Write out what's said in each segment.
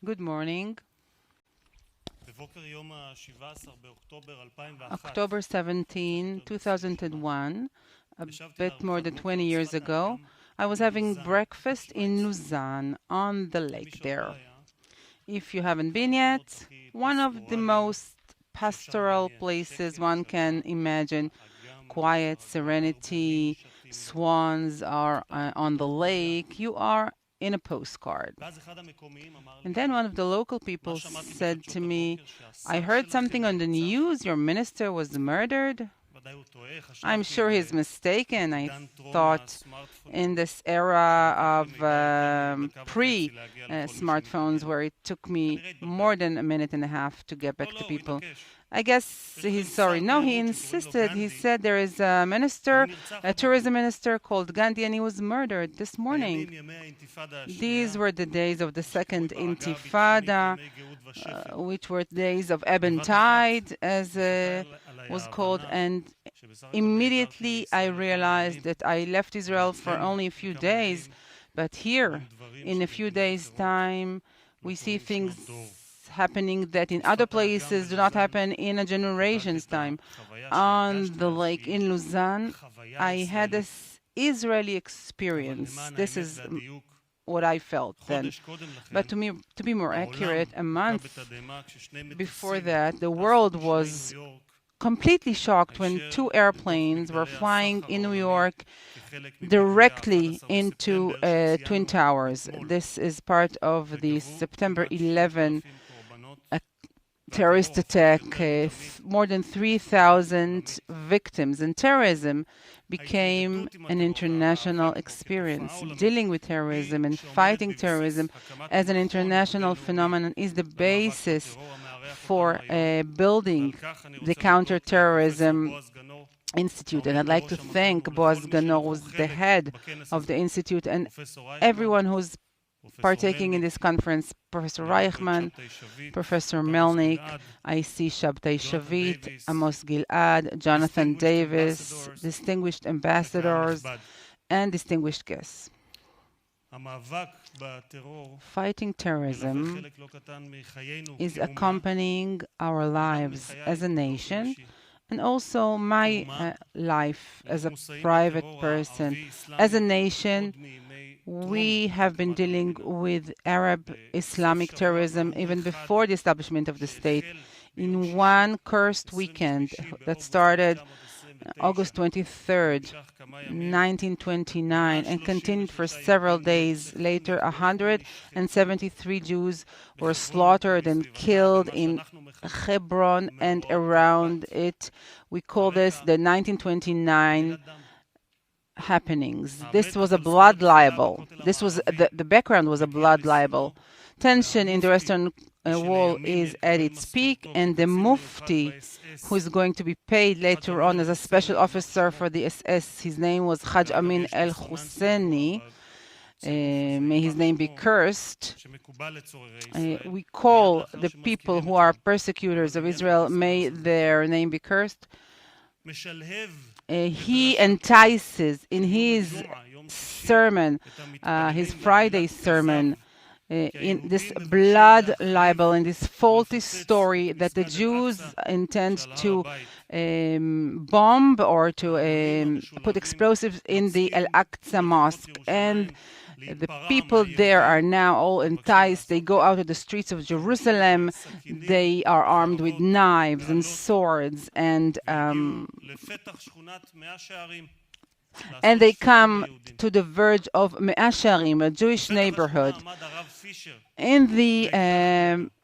Good morning. October 17, 2001, a bit more than 20 years ago, I was having breakfast in Lausanne on the lake there. If you haven't been yet, one of the most pastoral places one can imagine. Quiet, serenity, swans are on the lake. You are in a postcard. And then one of the local people said to me, I heard something on the news, your minister was murdered. I'm sure he's mistaken. I thought in this era of pre-smartphones where it took me more than a minute and a half to get back to people. I guess he's sorry. No, he insisted. He said there is a minister, a tourism minister called Gandhi, and he was murdered this morning. These were the days of the second Intifada, which were days of ebb and tide, as was called. And immediately I realized that I left Israel for only a few days, but here, in a few days' time, we see things happening that in other places do not happen in a generation's time. On the lake in Lausanne, I had this Israeli experience. This is what I felt then. But to be more accurate, a month before that, the world was completely shocked when two airplanes were flying in New York directly into Twin Towers. This is part of the September 11 terrorist attack, more than 3,000 victims, and terrorism became an international experience. Dealing with terrorism and fighting terrorism as an international phenomenon is the basis for building the Counter-Terrorism Institute. And I'd like to thank Boaz Ganor, who's the head of the Institute, and everyone who's partaking in this conference, Professor Reichman, Professor Melnick, I see Shabtai Shavit, Amos Gilad, Jonathan Davis, distinguished ambassadors, and distinguished guests. Fighting terrorism is accompanying our lives as a nation, and also my life as a private person. As a nation, we have been dealing with Arab Islamic terrorism even before the establishment of the state. In one cursed weekend that started August 23rd, 1929, and continued for several days later, 173 Jews were slaughtered and killed in Hebron and around it. We call this the 1929 happenings. This was a blood libel. This was the background was a blood libel. Tension in the Western Wall is at its peak, and the Mufti, who is going to be paid later on as a special officer for the SS, his name was Haj Amin El-Husseini, may his name be cursed. We call the people who are persecutors of Israel, may their name be cursed. He entices in his sermon, his Friday sermon, in this blood libel, in this faulty story that the Jews intend to bomb or to put explosives in the Al-Aqsa Mosque. And the people there are now all enticed. They go out of the streets of Jerusalem. They are armed with knives and swords, and they come to the verge of Mea Shearim, a Jewish neighborhood. In the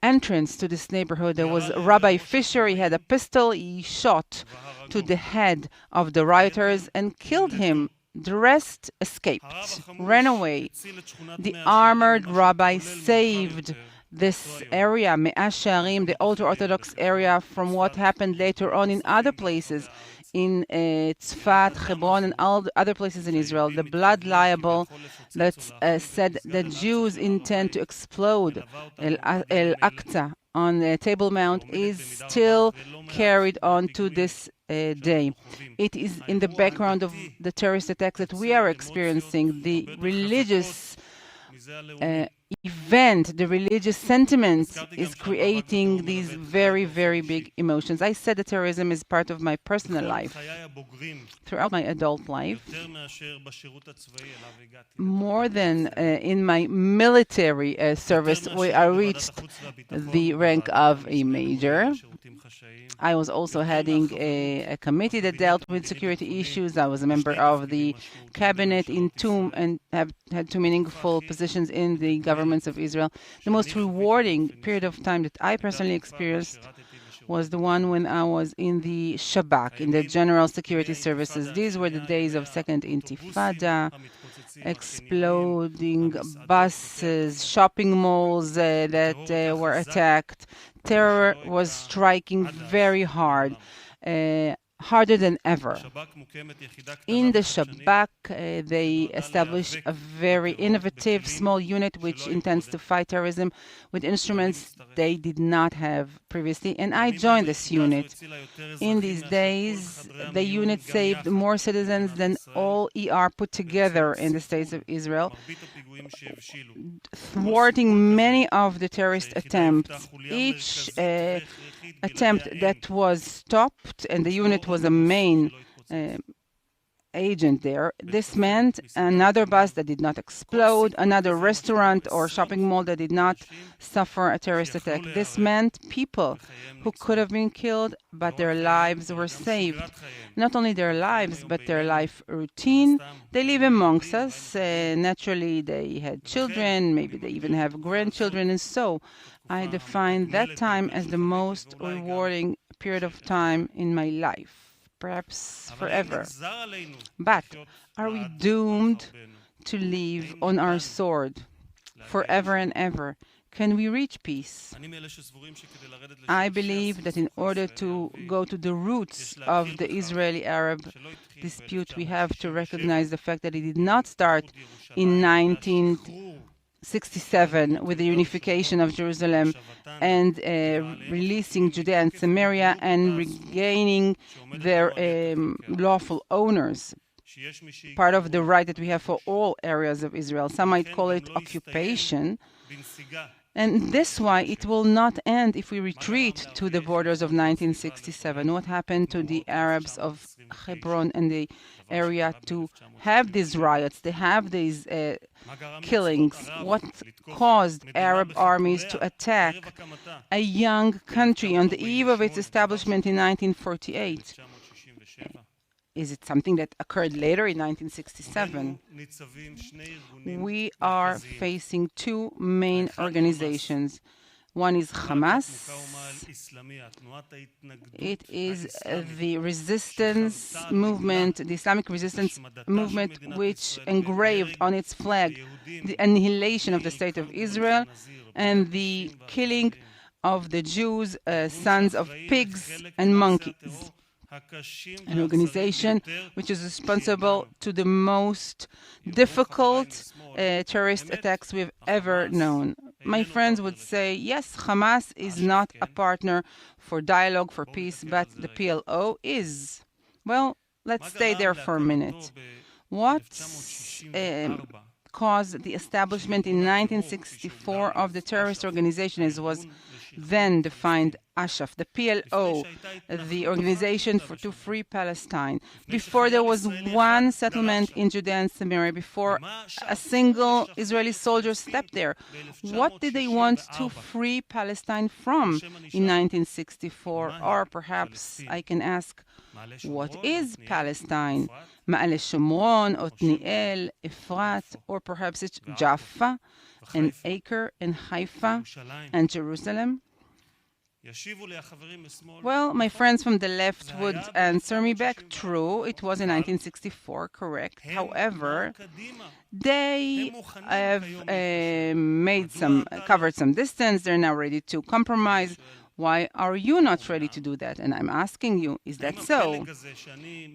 entrance to this neighborhood, there was Rabbi Fisher. He had a pistol. He shot to the head of the rioters and killed him. The rest escaped, ran away. The armored rabbi saved this area, Mea Shearim, the ultra-Orthodox area, from what happened later on in other places, in Tzfat, Hebron, and all the other places in Israel. The blood libel that said that Jews intend to explode Al-Aqsa on the Table Mount is still carried on to this day. It is in the background of the terrorist attacks that we are experiencing. The religious event, the religious sentiment, is creating these very, very big emotions. I said that terrorism is part of my personal life. Throughout my adult life, more than in my military service, where I reached the rank of a major. I was also heading a committee that dealt with security issues. I was a member of the cabinet and have had two meaningful positions in the governments of Israel. The most rewarding period of time that I personally experienced was the one when I was in the Shabak, in the General Security Services. These were the days of Second Intifada, exploding buses, shopping malls that were attacked. Terror was striking very hard, harder than ever. In the Shabak, they established a very innovative small unit which intends to fight terrorism with instruments they did not have previously, and I joined this unit. In these days, the unit saved more citizens than all ER put together in the states of Israel, thwarting many of the terrorist attempts. Each attempt that was stopped, and the unit was a main agent there. This meant another bus that did not explode, another restaurant or shopping mall that did not suffer a terrorist attack. This meant people who could have been killed, but their lives were saved. Not only their lives, but their life routine. They live amongst us. Naturally, they had children, maybe they even have grandchildren, and so I define that time as the most rewarding period of time in my life, perhaps forever. But are we doomed to live on our sword forever and ever? Can we reach peace? I believe that in order to go to the roots of the Israeli-Arab dispute, we have to recognize the fact that it did not start in 1967 with the unification of Jerusalem and releasing Judea and Samaria and regaining their lawful owners. Part of the right that we have for all areas of Israel. Some might call it occupation. And this is why it will not end if we retreat to the borders of 1967. What happened to the Arabs of Hebron and the area to have these riots, to have these killings? What caused Arab armies to attack a young country on the eve of its establishment in 1948? Is it something that occurred later in 1967? We are facing two main organizations. One is Hamas. It is the resistance movement, the Islamic resistance movement, which engraved on its flag the annihilation of the state of Israel and the killing of the Jews, sons of pigs and monkeys. An organization which is responsible to the most difficult terrorist attacks we've ever known. My friends would say, yes, Hamas is not a partner for dialogue, for peace, but the PLO is. Well, let's stay there for a minute. What caused the establishment in 1964 of the terrorist organization was then defined Ashraf, the PLO, the Organization to Free Palestine. Before there was one settlement in Judea and Samaria, before a single Israeli soldier stepped there. What did they want to free Palestine from in 1964? Or perhaps I can ask, what is Palestine? Ma'ale Shomron, Otniel, Efrat, or perhaps it's Jaffa, and Acre, and Haifa, and Jerusalem? Well, my friends from the left would answer me back, true, it was in 1964, correct. However, they have covered some distance, they're now ready to compromise. Why are you not ready to do that? And I'm asking you, is that so?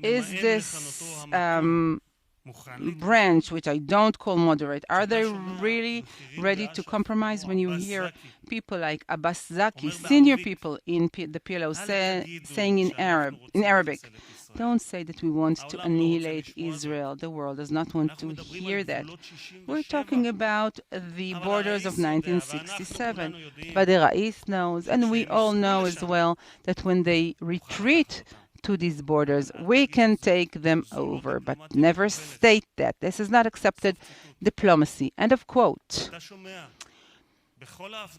Is this branch, which I don't call moderate, are they really ready to compromise? When you hear people like Abbas Zaki, senior people in the PLO, saying in Arabic, don't say that we want to annihilate Israel. The world does not want to hear that. We're talking about the borders of 1967. But the Rais knows, and we all know as well, that when they retreat to these borders, we can take them over, but never state that. This is not accepted diplomacy. End of quote.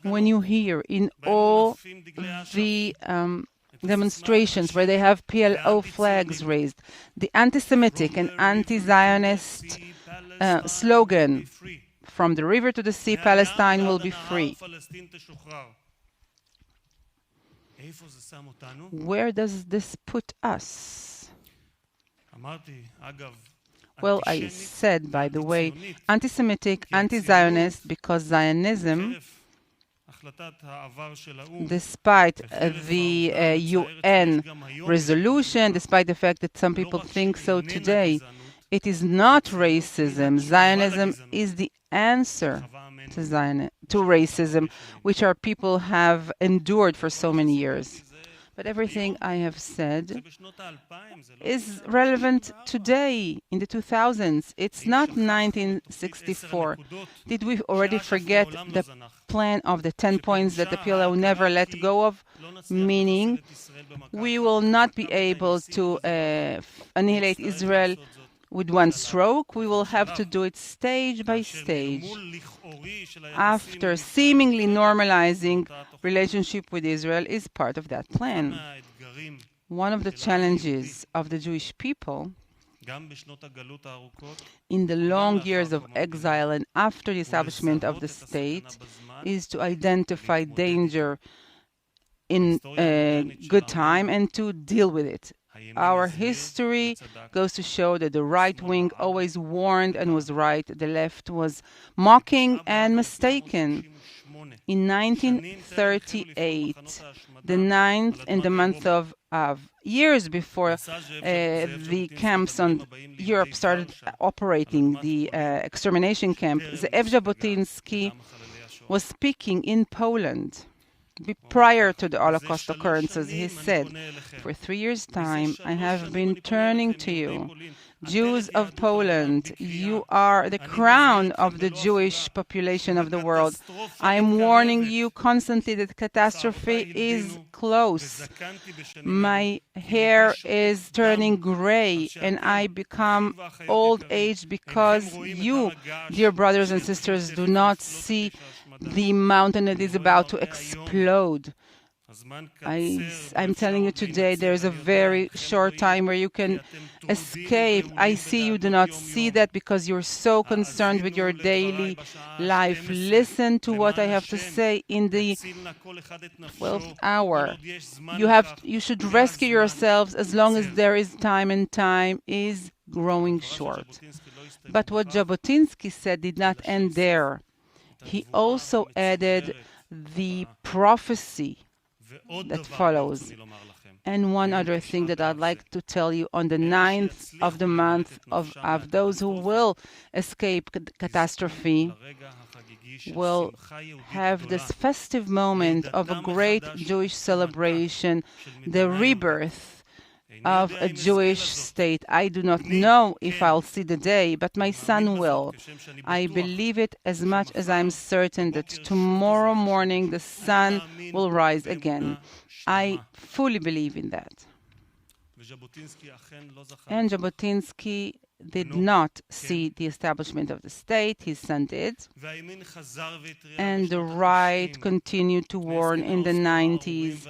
When you hear in all the demonstrations where they have PLO flags raised, the anti-Semitic and anti-Zionist slogan, from the river to the sea, Palestine will be free. Where does this put us? Well, I said, by the way, anti-Semitic, anti-Zionist, because Zionism, despite the UN resolution, despite the fact that some people think so today, it is not racism. Zionism is the answer to racism, which our people have endured for so many years. But everything I have said is relevant today, in the 2000s. It's not 1964. Did we already forget the plan of the 10 points that the PLO never let go of? Meaning, we will not be able to annihilate Israel with one stroke. We will have to do it stage by stage. After seemingly normalizing relationship with Israel is part of that plan. One of the challenges of the Jewish people in the long years of exile and after the establishment of the state is to identify danger in good time and to deal with it. Our history goes to show that the right wing always warned and was right. The left was mocking and mistaken. In 1938, the 9th in the month of years before the camps on Europe started operating, the extermination camp, Ze'ev Jabotinsky was speaking in Poland. Prior to the Holocaust occurrences, he said, "For 3 years' time, I have been turning to you. Jews of Poland, you are the crown of the Jewish population of the world. I am warning you constantly that catastrophe is close. My hair is turning gray and I become old-aged because you, dear brothers and sisters, do not see the mountain that is about to explode. I'm telling you today, there's a very short time where you can escape. I see you do not see that because you're so concerned with your daily life. Listen to what I have to say in the 12th hour. You should rescue yourselves as long as there is time, and time is growing short." But what Jabotinsky said did not end there. He also added the prophecy that follows. And one other thing that I'd like to tell you, on the 9th of the month of those who will escape catastrophe will have this festive moment of a great Jewish celebration, the rebirth of a Jewish state. I do not know if I'll see the day, but my son will. I believe it as much as I'm certain that tomorrow morning the sun will rise again. I fully believe in that. And Jabotinsky did not see the establishment of the state. His son did. And the right continued to warn in the 90s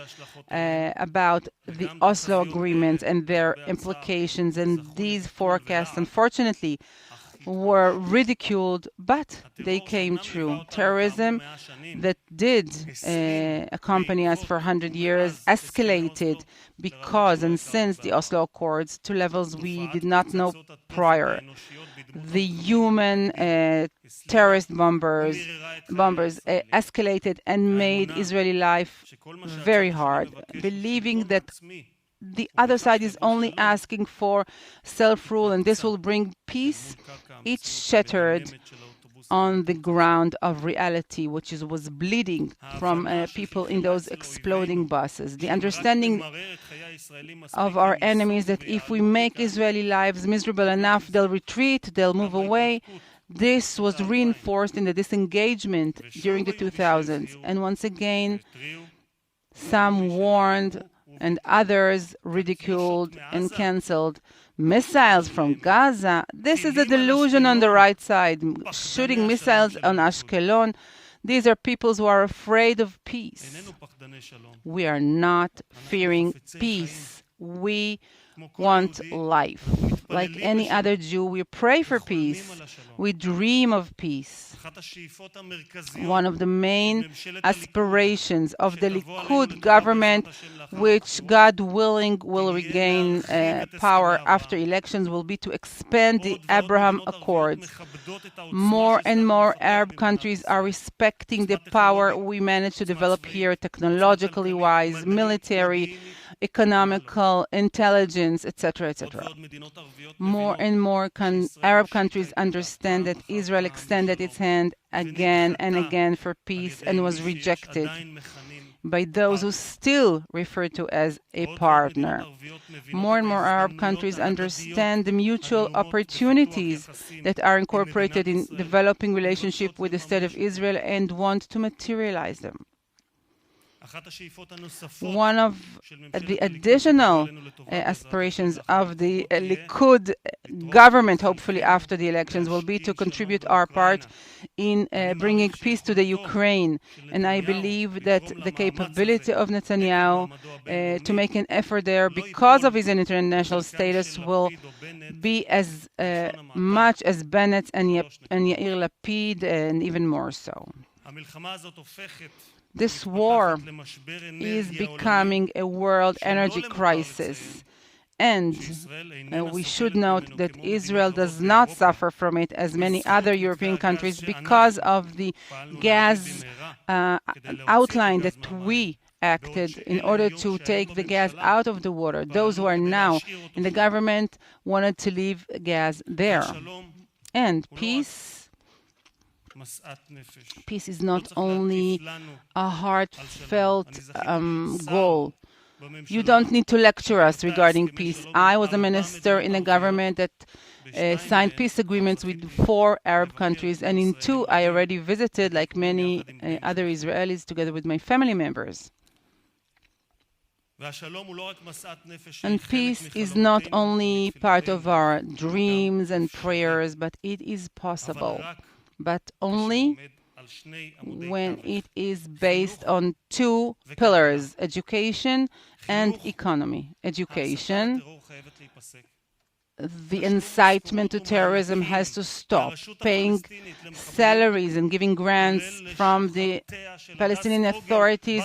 about the Oslo agreements and their implications. And these forecasts, unfortunately, were ridiculed, but they came true. Terrorism that did accompany us for 100 years escalated because and since the Oslo Accords to levels we did not know prior. The human terrorist bombers escalated and made Israeli life very hard, believing that the other side is only asking for self-rule and this will bring peace, it's shattered on the ground of reality, which was bleeding from people in those exploding buses. The understanding of our enemies that if we make Israeli lives miserable enough, they'll retreat, they'll move away. This was reinforced in the disengagement during the 2000s. And once again, some warned and others ridiculed and cancelled. Missiles from Gaza, this is a delusion on the right side. Shooting missiles on Ashkelon, these are peoples who are afraid of peace. We are not fearing peace. We want life. Like any other Jew, we pray for peace. We dream of peace. One of the main aspirations of the Likud government, which God willing will regain power after elections, will be to expand the Abraham Accords. More and more Arab countries are respecting the power we managed to develop here, technologically wise, military, economical, intelligence, etc., etc. More and more Arab countries understand that Israel extended its hand again and again for peace and was rejected by those who still refer to as a partner. More and more Arab countries understand the mutual opportunities that are incorporated in developing relationship with the State of Israel and want to materialize them. One of the additional aspirations of the Likud government, hopefully after the elections, will be to contribute our part in bringing peace to the Ukraine. And I believe that the capability of Netanyahu to make an effort there because of his international status will be as much as Bennett and Yair Lapid, and even more so. This war is becoming a world energy crisis. And we should note that Israel does not suffer from it as many other European countries because of the gas outline that we acted in order to take the gas out of the water. Those who are now in the government wanted to leave gas there. And peace is not only a heartfelt goal. You don't need to lecture us regarding peace. I was a minister in a government that signed peace agreements with 4 Arab countries, and in 2 I already visited, like many other Israelis, together with my family members. And peace is not only part of our dreams and prayers, but it is possible. But only when it is based on 2 pillars, education and economy. Education, the incitement to terrorism has to stop. Paying salaries and giving grants from the Palestinian authorities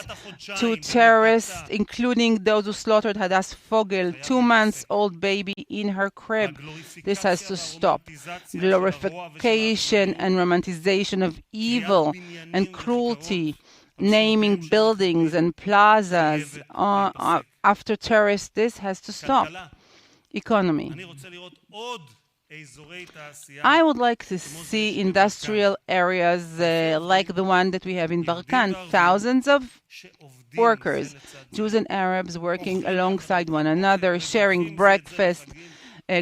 to terrorists, including those who slaughtered Hadass Fogel, 2-month-old baby in her crib. This has to stop. Glorification and romanticization of evil and cruelty, naming buildings and plazas after terrorists, this has to stop. Economy. I would like to see industrial areas like the one that we have in Barkan. Thousands of workers, Jews and Arabs, working alongside one another, sharing breakfast,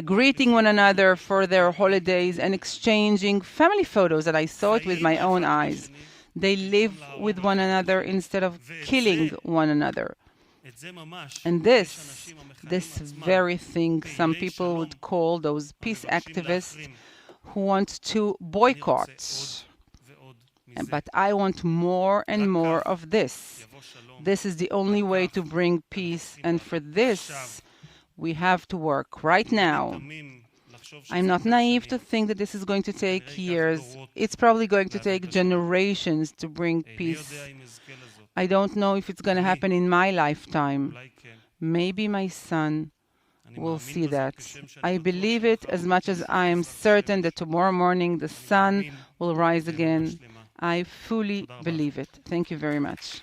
greeting one another for their holidays, and exchanging family photos that I saw it with my own eyes. They live with one another instead of killing one another. And this very thing some people would call those peace activists who want to boycott. But I want more and more of this. This is the only way to bring peace, and for this we have to work right now. I'm not naive to think that this is going to take years. It's probably going to take generations to bring peace. I don't know if it's going to happen in my lifetime. Maybe my son will see that. I believe it as much as I am certain that tomorrow morning the sun will rise again. I fully believe it. Thank you very much.